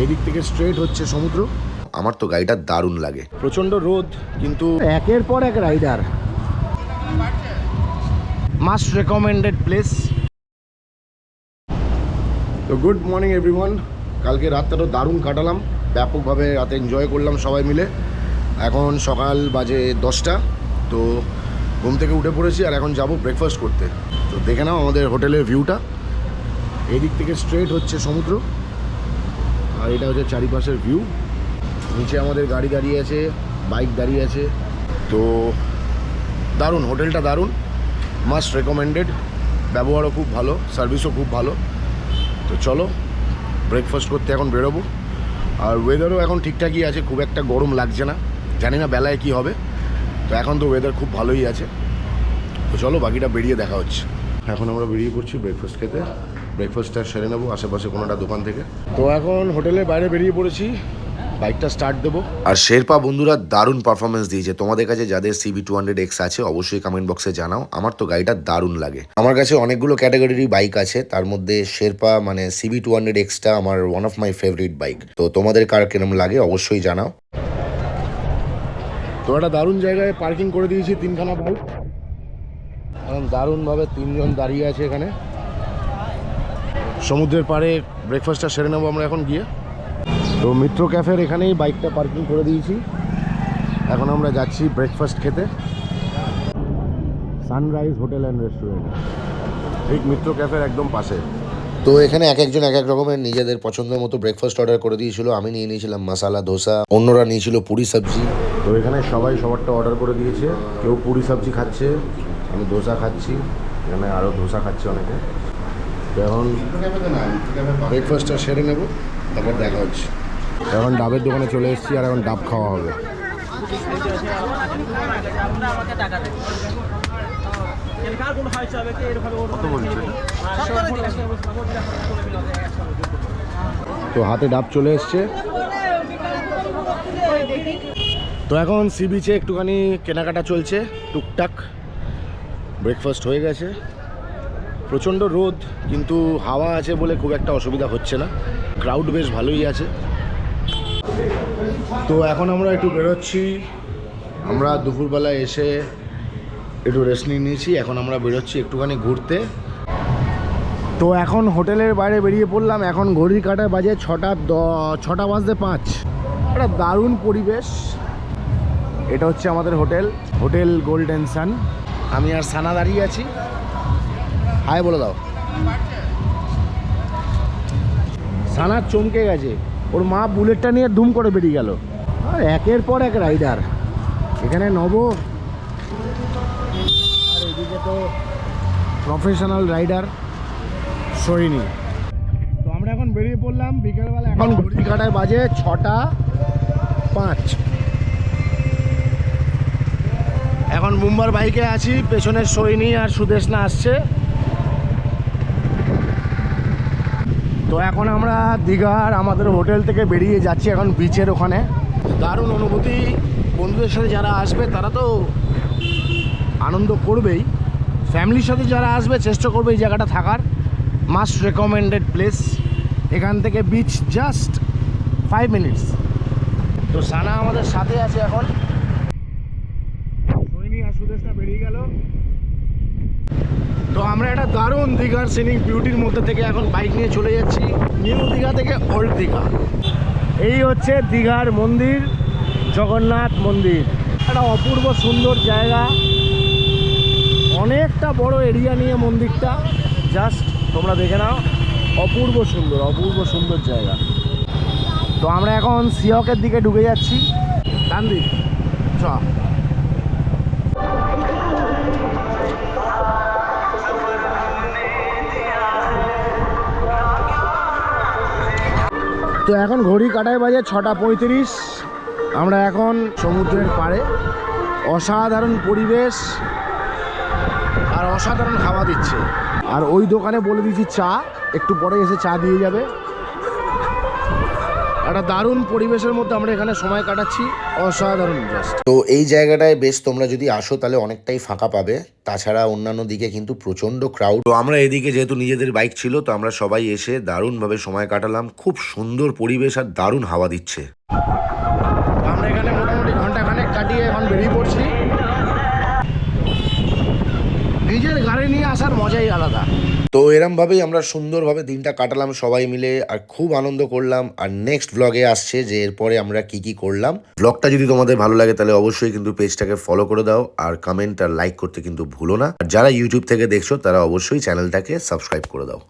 এদিক থেকে স্ট্রেট হচ্ছে সমুদ্র। আমার তো গাড়িটা দারুণ লাগে। প্রচন্ড রোদ, কিন্তু একের পর এক রাইডার। Must recommended place. তো গুড মর্নিং এভরিওয়ান। কালকে রাতটা তো দারুণ কাটালাম, ব্যাপকভাবে রাতে এনজয় করলাম সবাই মিলে। এখন সকাল বাজে 10টা। তো ঘুম থেকে উঠে পড়েছি আর এখন যাব ব্রেকফাস্ট করতে। তো দেখে নাও আমাদের হোটেলের ভিউটা। এদিক থেকে স্ট্রেট হচ্ছে সমুদ্র, আর এটা হচ্ছে চারিপাশের ভিউ। নিচে আমাদের গাড়ি দাঁড়িয়ে আছে, বাইক দাঁড়িয়ে আছে। তো দারুণ, হোটেলটা দারুণ, মাস্ট রেকমেন্ডেড। ব্যবহারও খুব ভালো, সার্ভিসও খুব ভালো। তো চলো ব্রেকফাস্ট করতে এখন বেরোবো। আর ওয়েদারও এখন ঠিকঠাকই আছে, খুব একটা গরম লাগছে না। জানি না বেলায় কি হবে, তো এখন তো ওয়েদার খুব ভালোই আছে। তো চলো বাকিটা বেরিয়ে দেখা হচ্ছে। এখন আমরা বেরিয়ে পড়ছি ব্রেকফাস্ট খেতে। ব্রেকফাস্টটা সেরে নেবো আশেপাশে কোনো একটা দোকান থেকে। তো এখন হোটেলের বাইরে বেরিয়ে পড়েছি, বাইকটা স্টার্ট দেবো। আর শেরপা বন্ধুরা দারুণ পারফরমেন্স দিয়েছে। তোমাদের কাছে যাদের CB200X আছে অবশ্যই কমেন্ট বক্সে জানাও। আমার তো গাড়িটা দারুণ লাগে। আমার কাছে অনেকগুলো ক্যাটাগরির বাইক আছে, তার মধ্যে শেরপা মানে CB200Xটা আমার one of my favourite bike. তো তোমাদের কার কিরম লাগে অবশ্যই জানাও। তো একটা দারুণ জায়গায় পার্কিং করে দিয়েছি 3খানা বাইক। এখন দারুণভাবে 3জন দাঁড়িয়ে আছে এখানে। সমুদ্রের পাড়ে ব্রেকফাস্টটা সেরে নেবো আমরা এখন গিয়ে। তো মিত্র ক্যাফের এখানেই বাইকটা পার্কিং করে দিয়েছি। এখন আমরা যাচ্ছি ব্রেকফাস্ট খেতে সানরাইজ হোটেল অ্যান্ড রেস্টুরেন্ট, ঠিক মিত্র ক্যাফের একদম পাশে। তো এখানে এক একজন এক এক রকমের নিজেদের পছন্দের মতো ব্রেকফাস্ট অর্ডার করে দিয়েছিল। আমি নিয়ে নিয়েছিলাম মশালা ধোসা, অন্যরা নিয়েছিল পুরি সবজি। তো এখানে সবাই সবারটা অর্ডার করে দিয়েছে। কেউ পুরি সবজি খাচ্ছে, আমি ধোসা খাচ্ছি, এখানে আরও ধোসা খাচ্ছে অনেকে। তো এখন ব্রেকফাস্টটা সেরে নেব, তারপর দেখা হচ্ছে। এখন ডাবের দোকানে চলে এসেছি, আর এখন ডাব খাওয়া হবে। তো হাতে ডাব চলে এসছে। তো এখন সি বিচে একটুখানি কেনাকাটা চলছে টুকটাক। ব্রেকফাস্ট হয়ে গেছে। প্রচণ্ড রোদ, কিন্তু হাওয়া আছে বলে খুব একটা অসুবিধা হচ্ছে না। ক্রাউড বেশ ভালোই আছে। তো এখন আমরা একটু বেরোচ্ছি। আমরা দুপুরবেলায় এসে একটু রেস্ট নিয়ে নিয়েছি, এখন আমরা বেরোচ্ছি একটুখানি ঘুরতে। তো এখন হোটেলের বাইরে বেরিয়ে পড়লাম। এখন ঘড়ির কাঁটায় বাজে 6টা বাজতে 5। একটা দারুণ পরিবেশ। এটা হচ্ছে আমাদের হোটেল গোল্ডেন সান। আমি আর সানা দাঁড়িয়ে আছি। হাই বলে দাও। সানা চমকে গেছে, ওর মা বুলেটটা নিয়ে ধুম করে বেরিয়ে গেল। আর একের পর এক রাইডার। এখানে নব, আর এদিকে তো প্রফেশনাল রাইডার সৈনী। তো আমরা এখন বেরিয়ে পড়লাম বিকেলবেলা। এখন ঘড়ির কাঁটায় বাজে 6টা 5। এখন মুম্বার বাইকে আছি, পেছনের সৈনী আর সুদেশনা আসছে। তো এখন আমরা দীঘার আমাদের হোটেল থেকে বেরিয়ে যাচ্ছি এখন বিচের ওখানে। দারুণ অনুভূতি। বন্ধুদের সাথে যারা আসবে তারা তো আনন্দ করবেই, ফ্যামিলির সাথে যারা আসবে চেষ্টা করবে এই জায়গাটা থাকার। Must recommended place. এখান থেকে বিচ জাস্ট 5 মিনিটস। তো সানা আমাদের সাথে আছে এখন। সৈনী আর সুদেশনা বেরিয়ে গেল। তো আমরা একটা দারুণ দীঘার সিনিক বিউটির মধ্যে থেকে এখন বাইক নিয়ে চলে যাচ্ছি নিউ দীঘা থেকে ওল্ড দীঘা। এই হচ্ছে দীঘার মন্দির, জগন্নাথ মন্দির। একটা অপূর্ব সুন্দর জায়গা, অনেকটা বড় এরিয়া নিয়ে মন্দিরটা। জাস্ট তোমরা দেখে নাও, অপূর্ব সুন্দর জায়গা। তো আমরা এখন সিহকের দিকে ঢুকে যাচ্ছি। ডান দিক চ। তো এখন ঘড়ি কাটায় বাজে 6টা 35। আমরা এখন সমুদ্রের পাড়ে। অসাধারণ পরিবেশ আর অসাধারণ হাওয়া দিচ্ছে। আর ওই দোকানে বলে দিয়েছি চা, একটু পরে এসে চা দিয়ে যাবে। একটা দারুণ পরিবেশের মধ্যে আমরা এখানে সময় কাটাচ্ছি, অসাধারণ জাস্ট। তো এই জায়গাটায় বেশ তোমরা যদি আসো তাহলে অনেকটাই ফাঁকা পাবে, তাছাড়া অন্যান্য দিকে কিন্তু প্রচন্ড ক্রাউড। তো আমরা এদিকে যেহেতু নিজেদের বাইক ছিল, তো আমরা সবাই এসে দারুণভাবে সময় কাটালাম। খুব সুন্দর পরিবেশ আর দারুণ হাওয়া দিচ্ছে। আমরা এখানে মোটামুটি ঘন্টাখানেক কাটিয়ে এখন বেরিয়ে পড়ছি। নিজের গাড়ি নিয়ে আসার মজাই আলাদা। তো এরমভাবেই আমরা সুন্দরভাবে দিনটা কাটালাম সবাই মিলে, আর খুব আনন্দ করলাম। আর নেক্সট ব্লগে আসছে যে এরপরে আমরা কি কি করলাম। ব্লগটা যদি তোমাদের ভালো লাগে তাহলে অবশ্যই কিন্তু পেজটাকে ফলো করে দাও, আর কমেন্ট আর লাইক করতে কিন্তু ভুলো না। আর যারা ইউটিউব থেকে দেখছো তারা অবশ্যই চ্যানেলটাকে সাবস্ক্রাইব করে দাও।